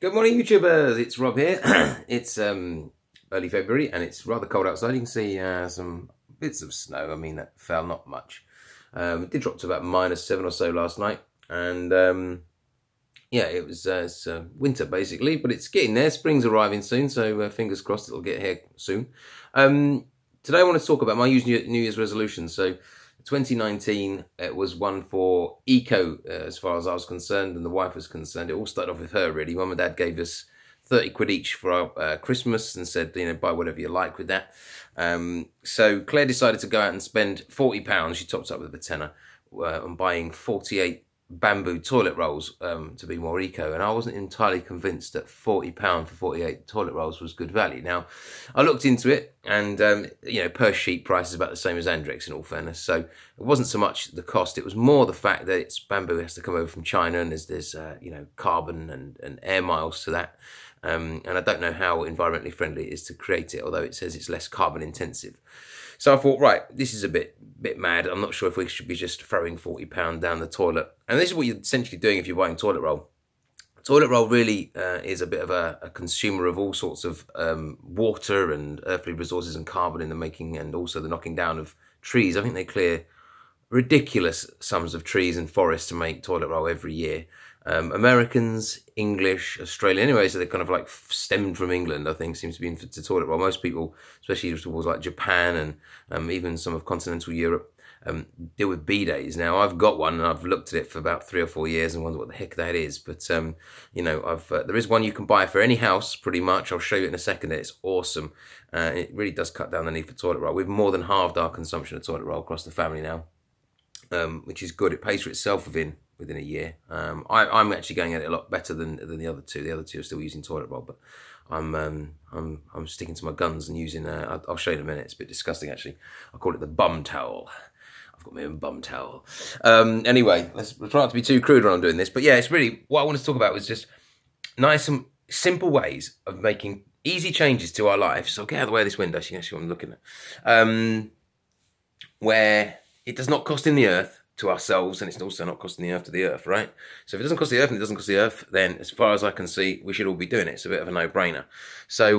Good morning, YouTubers. It's Rob here. It's early February and it's rather cold outside. You can see some bits of snow. I mean, that fell not much. It did drop to about -7 or so last night, and yeah, it was it's winter basically, but it's getting there. Spring's arriving soon, so fingers crossed it'll get here soon. Today I want to talk about my New Year's resolutions. So 2019, it was one for eco as far as I was concerned and the wife was concerned. It all started off with her, really. Mum and Dad gave us 30 quid each for our Christmas and said, you know, buy whatever you like with that. So Claire decided to go out and spend £40. She topped up with a tenner on buying 48 bamboo toilet rolls to be more eco, and I wasn't entirely convinced that £40 for 48 toilet rolls was good value. Now, I looked into it, and you know, per sheet price is about the same as Andrex in all fairness, so it wasn't so much the cost, it was more the fact that it's bamboo has to come over from China, and there's you know, carbon and air miles to that, and I don't know how environmentally friendly it is to create it, although it says it's less carbon intensive. So I thought, right, this is a bit mad. I'm not sure if we should be just throwing £40 down the toilet. And this is what you're essentially doing if you're buying toilet roll. Toilet roll really is a bit of a consumer of all sorts of water and earthly resources and carbon in the making, and also the knocking down of trees. I think they clear ridiculous sums of trees and forests to make toilet roll every year. Americans, English, Australian, anyway, so they're kind of like stemmed from England, I think, seems to be into toilet roll. Most people, especially towards like Japan and even some of continental Europe, deal with bidets. Now, I've got one and I've looked at it for about 3 or 4 years and wonder what the heck that is. But, you know, there is one you can buy for any house, pretty much. I'll show you in a second. It's awesome. It really does cut down the need for toilet roll. We've more than halved our consumption of toilet roll across the family now, which is good. It pays for itself within a year. I'm actually going at it a lot better than the other two. The other two are still using toilet roll, but I'm sticking to my guns and using. I'll show you in a minute. It's a bit disgusting actually. I call it the bum towel. I've got my own bum towel. Anyway, let's try not to be too crude when I'm doing this. But yeah, it's really what I wanted to talk about was just nice and simple ways of making easy changes to our lives. So get out of the way of this window so you can see what I'm looking at. Where it does not cost in the earth to ourselves, and it's also not costing the earth to the earth, right? So if it doesn't cost the earth and it doesn't cost the earth, then as far as I can see, we should all be doing it. It's a bit of a no-brainer. So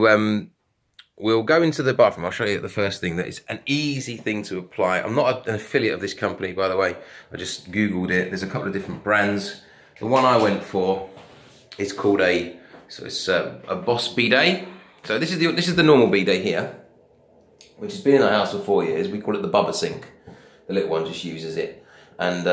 we'll go into the bathroom. I'll show you the first thing that is an easy thing to apply. I'm not an affiliate of this company, by the way. I just Googled it. There's a couple of different brands. The one I went for is called a Boss Bidet. So this is the normal bidet here, which has been in our house for 4 years. We call it the Bubba Sink. The little one just uses it. And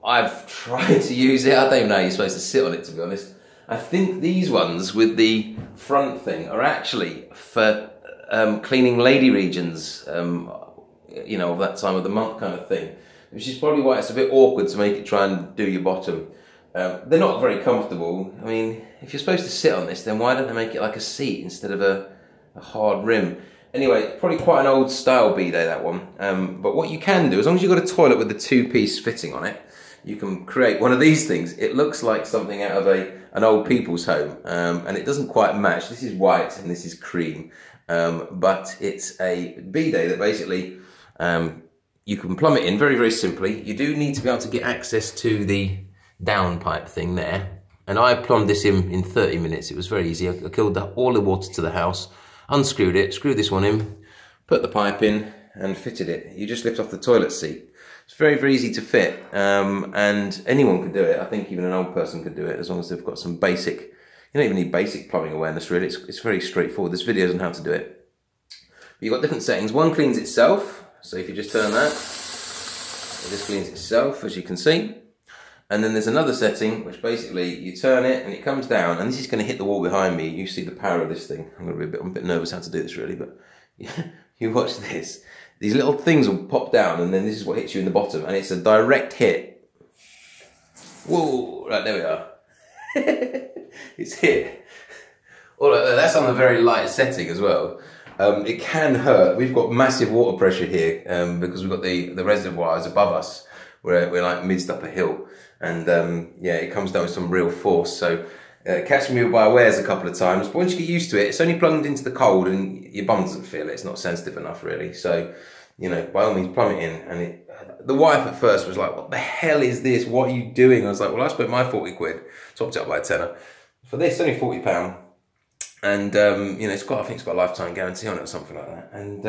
I've tried to use it. I don't even know how you're supposed to sit on it, to be honest. I think these ones with the front thing are actually for cleaning lady regions, you know, of that time of the month kind of thing. Which is probably why it's a bit awkward to make it try and do your bottom. They're not very comfortable. I mean, if you're supposed to sit on this, then why don't they make it like a seat instead of a hard rim? Anyway, probably quite an old style bidet, that one. But what you can do, as long as you've got a toilet with the 2-piece fitting on it, you can create one of these things. It looks like something out of an old people's home, and it doesn't quite match. This is white and this is cream, but it's a bidet that basically you can plumb it in very, very simply. You do need to be able to get access to the downpipe thing there, and I plumbed this in 30 minutes. It was very easy. I killed all the water to the house, unscrewed it, screwed this one in, put the pipe in and fitted it. You just lift off the toilet seat. It's very, very easy to fit, and anyone can do it. I think even an old person could do it as long as they've got some basic, you don't even need basic plumbing awareness really. It's very straightforward. There's videos on how to do it. But you've got different settings. One cleans itself, so if you just turn that, it just cleans itself, as you can see. And then there's another setting, which basically you turn it and it comes down, and this is going to hit the wall behind me. You see the power of this thing. I'm a bit nervous how to do this really, but you watch this. These little things will pop down, and then this is what hits you in the bottom, and it's a direct hit. Whoa, right, there we are. It's hit. Oh, that's on a very light setting as well. It can hurt. We've got massive water pressure here because we've got the reservoirs above us. We're like midst up a hill, and yeah, it comes down with some real force. So catch me by unawares a couple of times, but once you get used to it, it's only plugged into the cold and your bum doesn't feel it. It's not sensitive enough really. So, you know, by all means plumb it in. And the wife at first was like, what the hell is this? What are you doing? I was like, well, I spent my 40 quid, topped it up by a tenner. for this, only £40. And you know, I think it's got a lifetime guarantee on it or something like that. And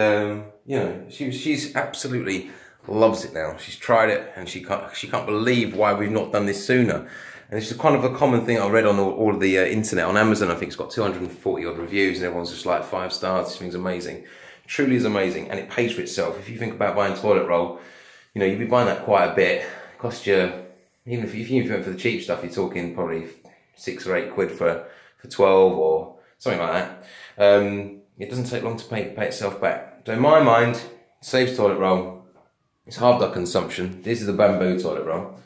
you know, she's absolutely loves it now. She's tried it and she can't believe why we've not done this sooner. And it's just kind of a common thing I read on all of the internet. On Amazon, I think it's got 240 odd reviews, and everyone's just like 5 stars. This thing's amazing. Truly is amazing, and it pays for itself. If you think about buying toilet roll, you know, you'd be buying that quite a bit. It costs you, even if you went for the cheap stuff, you're talking probably 6 or 8 quid for 12 or something like that. It doesn't take long to pay itself back. So in my mind, saves toilet roll. It's halved our consumption. This is the bamboo toilet roll.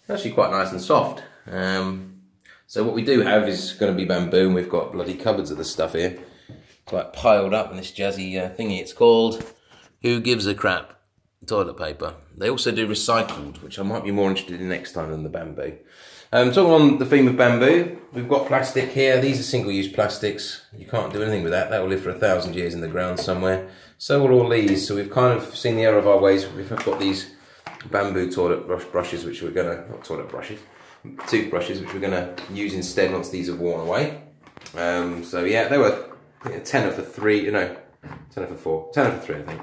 It's actually quite nice and soft. So what we do have is going to be bamboo, and we've got bloody cupboards of the stuff here. It's like piled up in this jazzy thingy. It's called Who Gives a Crap toilet paper. They also do recycled, which I might be more interested in next time than the bamboo. Talking on the theme of bamboo, we've got plastic here. These are single-use plastics. You can't do anything with that. That will live for 1,000 years in the ground somewhere. So will all these. So we've kind of seen the error of our ways. We've got these bamboo toilet brushes, which we're gonna, not toilet brushes, toothbrushes, which we're gonna use instead once these are worn away. So yeah, they were a tenner for 3, no, tenner for 4, tenner for 3, I think.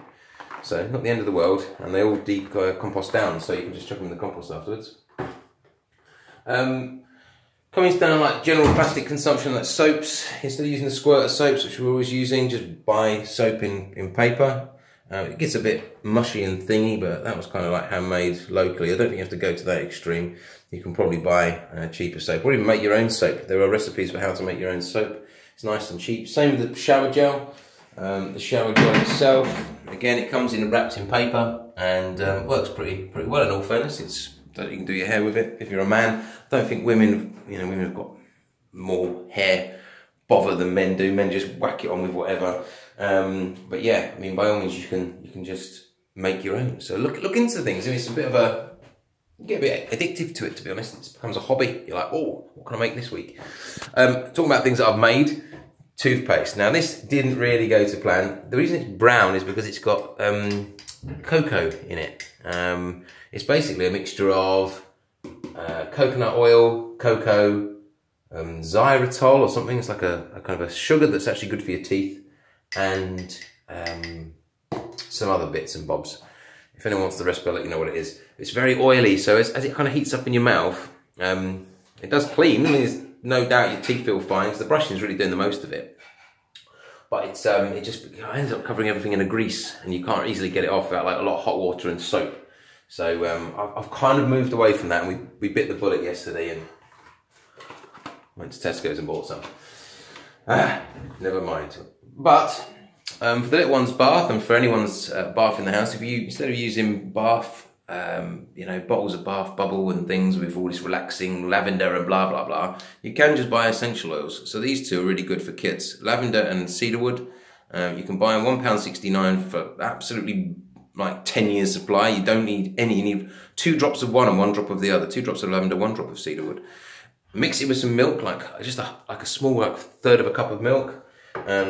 So not the end of the world, and they all decompost down, so you can just chuck them in the compost afterwards. Coming down like general plastic consumption, like soaps, instead of using the squirter soaps, which we're always using, just buy soap in paper. It gets a bit mushy and thingy, but that was kind of like handmade locally. I don't think you have to go to that extreme. You can probably buy cheaper soap, or even make your own soap. There are recipes for how to make your own soap. It's nice and cheap. Same with the shower gel. The shower gel itself, again, it comes in wrapped in paper and works pretty well. In all fairness, it's that you can do your hair with it if you're a man. I don't think women, you know, women have got more hair bother than men do. Men just whack it on with whatever. But yeah, I mean, by all means, you can just make your own. So look into things. I mean, it's a bit of a, you get a bit addictive to it, to be honest. It becomes a hobby. You're like, oh, what can I make this week? Talking about things that I've made. Toothpaste. Now, this didn't really go to plan. The reason it's brown is because it's got cocoa in it. It's basically a mixture of coconut oil, cocoa, xylitol or something. It's like a kind of a sugar that's actually good for your teeth, and some other bits and bobs. If anyone wants the recipe, I'll let you know what it is. It's very oily, so as it kind of heats up in your mouth, it does clean. I mean, there's no doubt your teeth feel fine, because the brushing is really doing the most of it. But it's it just ends up covering everything in a grease, and you can't easily get it off without like a lot of hot water and soap. So I've kind of moved away from that, and we bit the bullet yesterday and went to Tesco's and bought some. Never mind. But for the little one's bath, and for anyone's bath in the house, if you, instead of using bath, you know, bottles of bath bubble and things with all this relaxing lavender and blah blah blah, you can just buy essential oils. So these two are really good for kids: lavender and cedarwood. You can buy them £1.69 for absolutely like 10 years supply. You don't need any. You need 2 drops of one and 1 drop of the other. 2 drops of lavender, 1 drop of cedarwood. Mix it with some milk, like just like a small, like 1/3 of a cup of milk.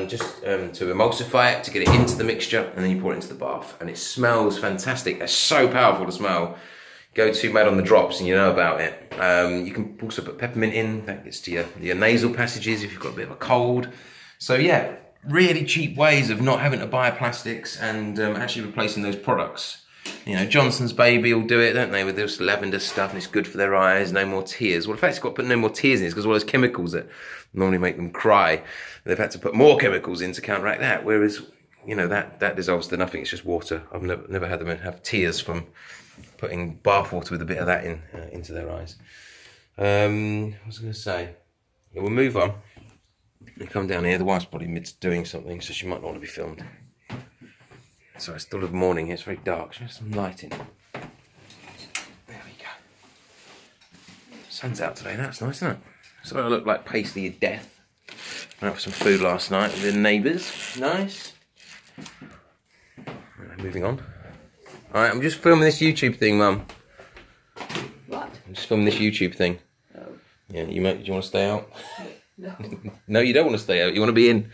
Just to emulsify it, to get it into the mixture, and then you pour it into the bath, and it smells fantastic. They're so powerful to smell. Go to Mad on the Drops and you know about it. You can also put peppermint in, that gets to your nasal passages if you've got a bit of a cold. So yeah, really cheap ways of not having to buy plastics and actually replacing those products. You know, Johnson's Baby will do it, don't they, with this lavender stuff, and it's good for their eyes. No more tears. Well, in fact, it's got to put no more tears in it because all those chemicals that normally make them cry, they've had to put more chemicals in to counteract that. Whereas, you know, that dissolves to nothing. It's just water. I've never had them have tears from putting bath water with a bit of that into their eyes. What was I going to say? Yeah, we'll move on. You come down here. The wife's probably mid doing something, so she might not want to be filmed. So it's still the morning here, it's very dark. Should we have some lighting? There we go. Sun's out today, that's nice, isn't it? So I look like pasty of death. I went for some food last night with the neighbours. Nice. Right, moving on. Alright, I'm just filming this YouTube thing, Mum. What? I'm just filming this YouTube thing. Oh. Yeah, do you want to stay out? No. No, you don't want to stay out, you want to be in.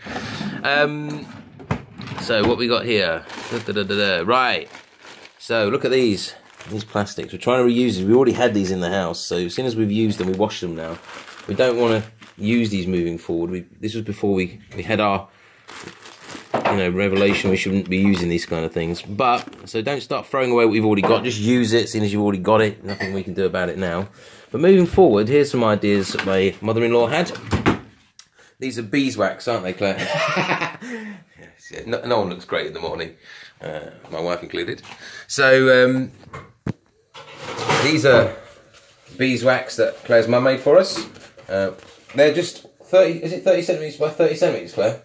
So what we got here? Right. So look at these plastics. We're trying to reuse these. We already had these in the house. So as soon as we've used them, we wash them now. We don't want to use these moving forward. This was before we had our, revelation we shouldn't be using these kind of things. But, so don't start throwing away what you've already got. Just use it, seeing as you've already got it. Nothing we can do about it now. But moving forward, here's some ideas that my mother-in-law had. These are beeswax, aren't they, Claire? Yes, yeah, no one looks great in the morning, my wife included. So these are beeswax that Claire's mum made for us. They're just 30. Is it 30 centimetres by 30 centimetres, Claire?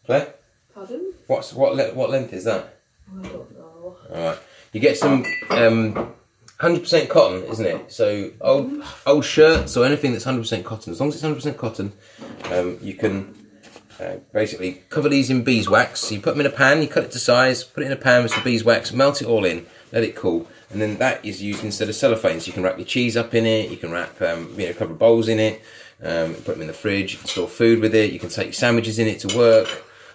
Claire? Pardon? What length is that? I don't know. All right. You get some 100% cotton, isn't it? So old shirts or anything that's 100% cotton. As long as it's 100% cotton, you can basically cover these in beeswax. You put them in a pan, you cut it to size, put it in a pan with some beeswax, melt it all in, let it cool, and then that is used instead of cellophane. So you can wrap your cheese up in it, you can wrap a couple of bowls in it, put them in the fridge, you can store food with it, you can take your sandwiches in it to work.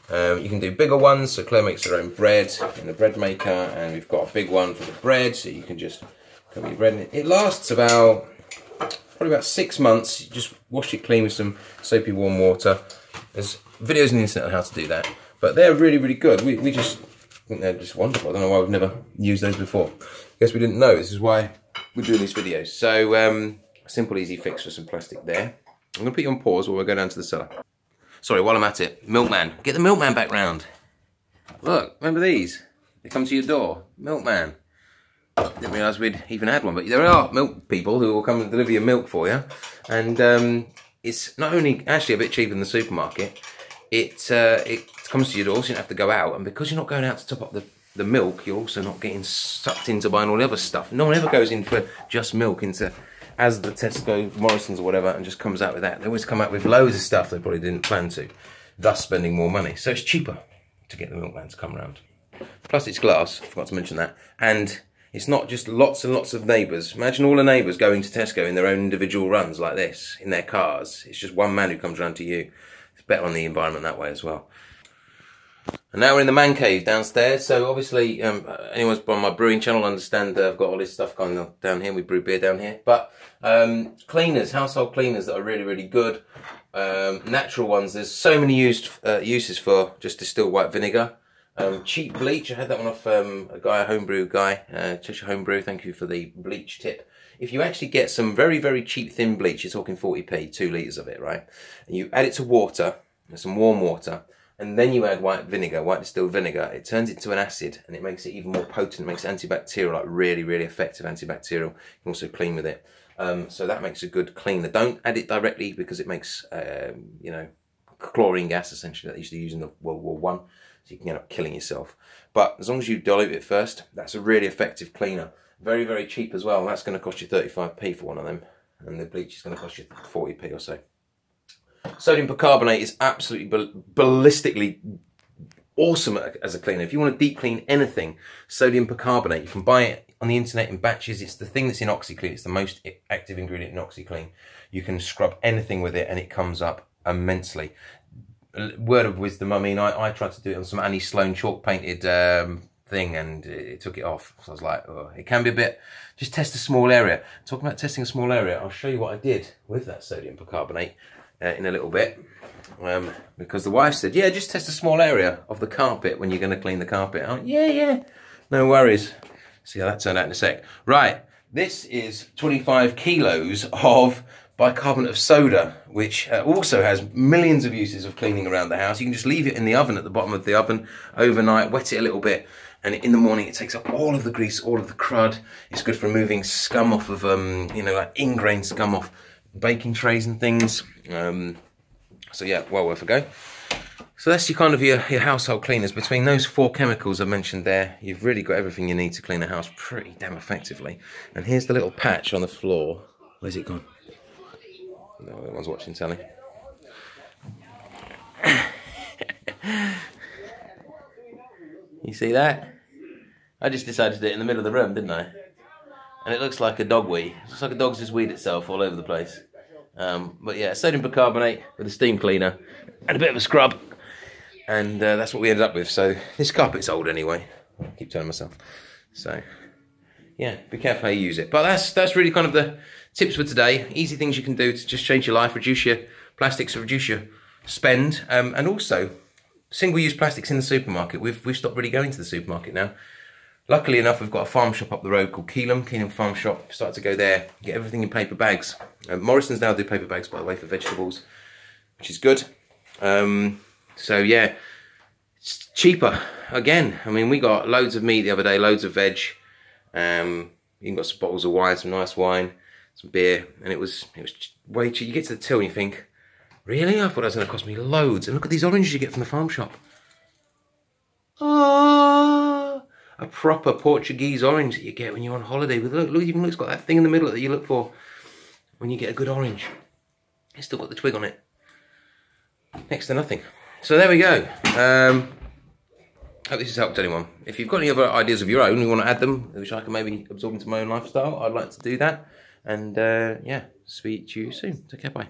You can do bigger ones, so Claire makes her own bread in the bread maker, and we've got a big one for the bread, so you can just cover your bread in it. It lasts probably about 6 months. You just wash it clean with some soapy warm water. There's videos on the internet on how to do that, but they're really, really good. We just think they're just wonderful. I don't know why we've never used those before. I guess we didn't know. This is why we're doing these videos. So, a simple, easy fix for some plastic there. I'm going to put you on pause while we go down to the cellar. Sorry, while I'm at it, milkman. Get the milkman back round. Look, remember these? They come to your door. Milkman. Didn't realise we'd even had one, but there are milk people who will come and deliver your milk for you. And it's not only actually a bit cheaper than the supermarket, it comes to your door so you don't have to go out. And because you're not going out to top up the milk, you're also not getting sucked into buying all the other stuff. No one ever goes in for just milk into as the Tesco, Morrison's or whatever, and just comes out with that. They always come out with loads of stuff they probably didn't plan to, thus spending more money. So it's cheaper to get the milkman to come around. Plus it's glass, I forgot to mention that. And it's not just lots and lots of neighbours. Imagine all the neighbours going to Tesco in their own individual runs like this, in their cars. It's just one man who comes around to you. It's better on the environment that way as well. And now we're in the man cave downstairs. So obviously, anyone's on my brewing channel understand I've got all this stuff going on down here. We brew beer down here. But cleaners, household cleaners that are really, really good. Natural ones. There's so many uses for just distilled white vinegar. Cheap bleach. I had that one off a homebrew guy, Cheshire Homebrew. Thank you for the bleach tip. If you actually get some very, very cheap thin bleach, you're talking 40p, 2 litres of it, right? And you add it to water, some warm water, and then you add white distilled vinegar. It turns it into an acid, and it makes it even more potent. It makes it antibacterial, like really, really effective antibacterial. You can also clean with it. So that makes a good cleaner. Don't add it directly because it makes, chlorine gas, essentially, that they used to use in the World War I. So you can end up killing yourself. But as long as you dilute it first, that's a really effective cleaner. Very, very cheap as well. That's going to cost you 35p for one of them. And the bleach is going to cost you 40p or so. Sodium percarbonate is absolutely ballistically awesome as a cleaner. If you want to deep clean anything, sodium percarbonate, you can buy it on the internet in batches. It's the thing that's in OxyClean. It's the most active ingredient in OxyClean. You can scrub anything with it and it comes up immensely. Word of wisdom, I mean, I tried to do it on some Annie Sloan chalk painted thing and it took it off. So I was like, oh, it can be a bit, just test a small area. Talking about testing a small area, I'll show you what I did with that sodium percarbonate in a little bit. Because the wife said, yeah, just test a small area of the carpet when you're going to clean the carpet. I'm like, yeah, no worries. See how that turned out in a sec. Right, this is 25 kilos of bicarbonate of soda, which also has millions of uses of cleaning around the house. You can just leave it in the oven at the bottom of the oven overnight, wet it a little bit, and in the morning it takes up all of the grease, all of the crud. It's good for removing scum off of, like ingrained scum off baking trays and things. So yeah, well worth a go. So that's your kind of your household cleaners. Between those 4 chemicals I mentioned there, you've really got everything you need to clean a house pretty damn effectively. And here's the little patch on the floor. Where's it gone? No, that one's watching telly. You see that? I just decided to do it in the middle of the room, didn't I? And it looks like a dog wee. It looks like a dog's just weed itself all over the place. But yeah, sodium percarbonate with a steam cleaner and a bit of a scrub. And that's what we ended up with. So this carpet's old anyway. I keep telling myself. So yeah, be careful how you use it. But that's really kind of the tips for today, easy things you can do to just change your life, reduce your plastics, reduce your spend, and also single-use plastics in the supermarket. We've stopped really going to the supermarket now. Luckily enough, we've got a farm shop up the road called Keelam Farm Shop. Start to go there, get everything in paper bags. Morrison's now do paper bags, by the way, for vegetables, which is good. So yeah, it's cheaper. Again, I mean, we got loads of meat the other day, loads of veg. You can got some bottles of wine, some nice wine, some beer, and it was way cheap. You get to the till and you think, really? I thought that was going to cost me loads. And look at these oranges you get from the farm shop. Oh, a proper Portuguese orange that you get when you're on holiday. Look, even it's got that thing in the middle that you look for when you get a good orange. It's still got the twig on it. Next to nothing. So there we go. Hope this has helped anyone. If you've got any other ideas of your own, you want to add them, which I can maybe absorb into my own lifestyle, I'd like to do that. And yeah, speak to you soon. Take care, bye.